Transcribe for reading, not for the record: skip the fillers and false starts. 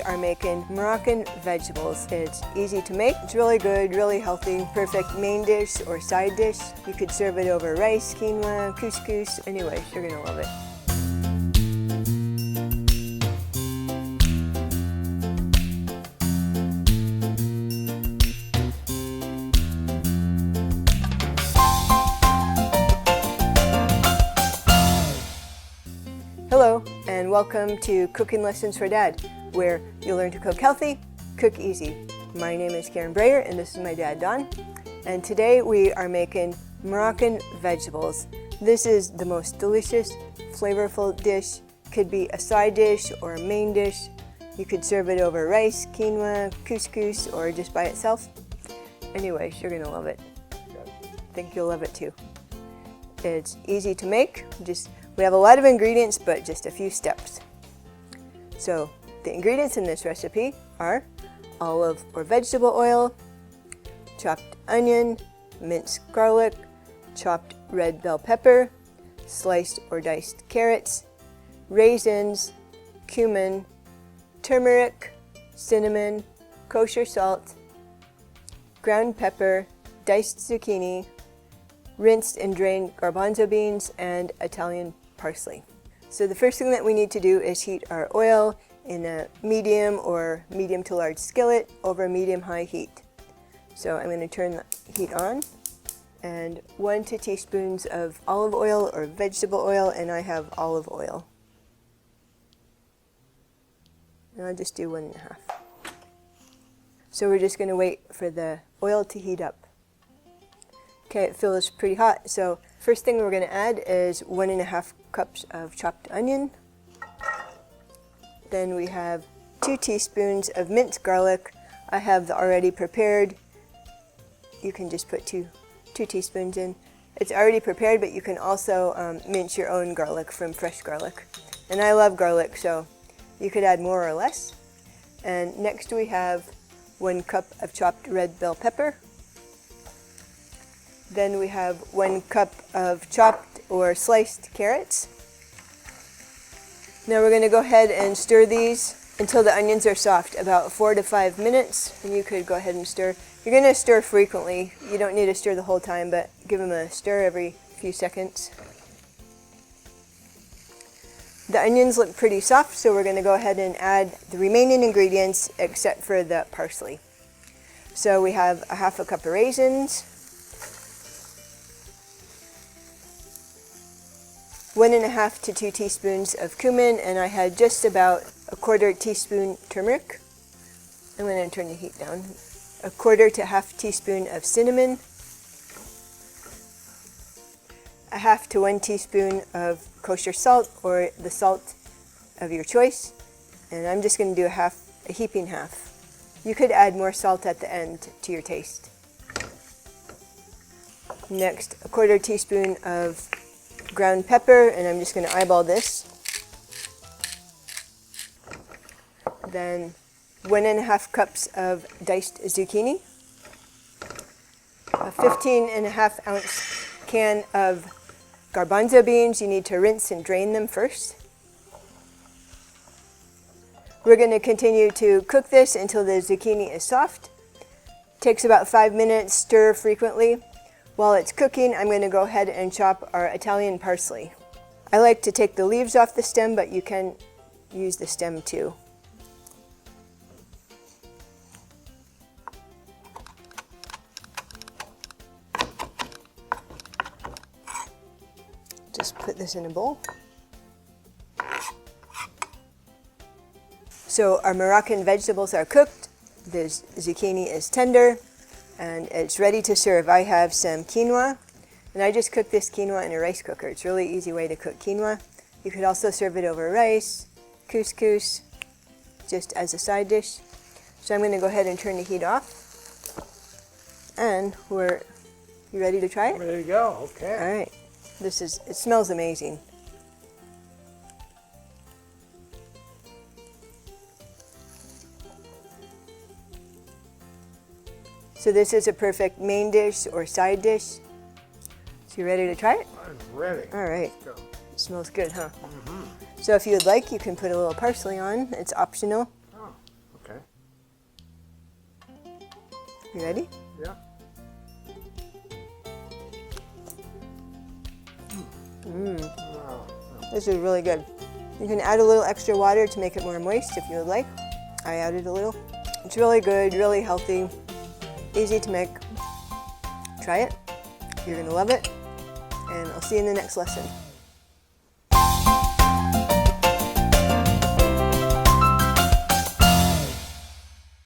we are making Moroccan vegetables. It's easy to make, it's really good, really healthy, perfect main dish or side dish. You could serve it over rice, quinoa, couscous, anyway, you're gonna love it. Hello, and welcome to Cooking Lessons for Dad, where you'll learn to cook healthy, cook easy. My name is Breyer, and this is my dad, Don. And today we are making Moroccan vegetables. This is the most delicious, flavorful dish. Could be a side dish or a main dish. You could serve it over rice, quinoa, couscous, or just by itself. Anyways, you're gonna love it. I think you'll love it too. It's easy to make. We have a lot of ingredients, but just a few steps. So the ingredients in this recipe are olive or vegetable oil, chopped onion, minced garlic, chopped red bell pepper, sliced or diced carrots, raisins, cumin, turmeric, cinnamon, kosher salt, ground pepper, diced zucchini, rinsed and drained garbanzo beans, and Italian parsley. So the first thing that we need to do is heat our oil in a medium or medium to large skillet over medium-high heat. So I'm going to turn the heat on, and 1 to 2 teaspoons of olive oil or vegetable oil, and I have olive oil. And I'll just do 1.5. So we're just going to wait for the oil to heat up. Okay, it feels pretty hot, so first thing we're going to add is 1.5 cups of chopped onion. Then we have 2 teaspoons of minced garlic. I have the already prepared. You can just put two teaspoons in. It's already prepared, but you can also mince your own garlic from fresh garlic. And I love garlic, so you could add more or less. And next we have 1 cup of chopped red bell pepper. Then we have 1 cup of chopped or sliced carrots. Now we're going to go ahead and stir these until the onions are soft, about 4 to 5 minutes, and you could go ahead and stir. You're going to stir frequently. You don't need to stir the whole time, but give them a stir every few seconds. The onions look pretty soft, so we're going to go ahead and add the remaining ingredients except for the parsley. So we have 1/2 cup of raisins, 1.5 to 2 teaspoons of cumin, and I had just about 1/4 teaspoon turmeric. I'm going to turn the heat down. 1/4 to 1/2 teaspoon of cinnamon, 1/2 to 1 teaspoon of kosher salt or the salt of your choice, and I'm just going to do a heaping half. You could add more salt at the end to your taste. Next, 1/4 teaspoon of ground pepper, and I'm just going to eyeball this. Then 1.5 cups of diced zucchini, a 15.5 ounce can of garbanzo beans. You need to rinse and drain them first. We're going to continue to cook this until the zucchini is soft. Takes about 5 minutes, stir frequently. While it's cooking, I'm going to go ahead and chop our Italian parsley. I like to take the leaves off the stem, but you can use the stem too. Just put this in a bowl. So our Moroccan vegetables are cooked. The zucchini is tender, and it's ready to serve. I have some quinoa, and I just cooked this quinoa in a rice cooker. It's a really easy way to cook quinoa. You could also serve it over rice, couscous, just as a side dish. So I'm going to go ahead and turn the heat off. And you ready to try it? Ready to go, okay. All right. It smells amazing. So this is a perfect main dish or side dish. So you ready to try it? I'm ready. All right. Let's go. It smells good, huh? Mm-hmm. So if you would like, you can put a little parsley on. It's optional. Oh, You ready? Yeah. Wow. This is really good. You can add a little extra water to make it more moist if you would like. I added a little. It's really good, really healthy, easy to make. Try it. You're gonna love it. And I'll see you in the next lesson.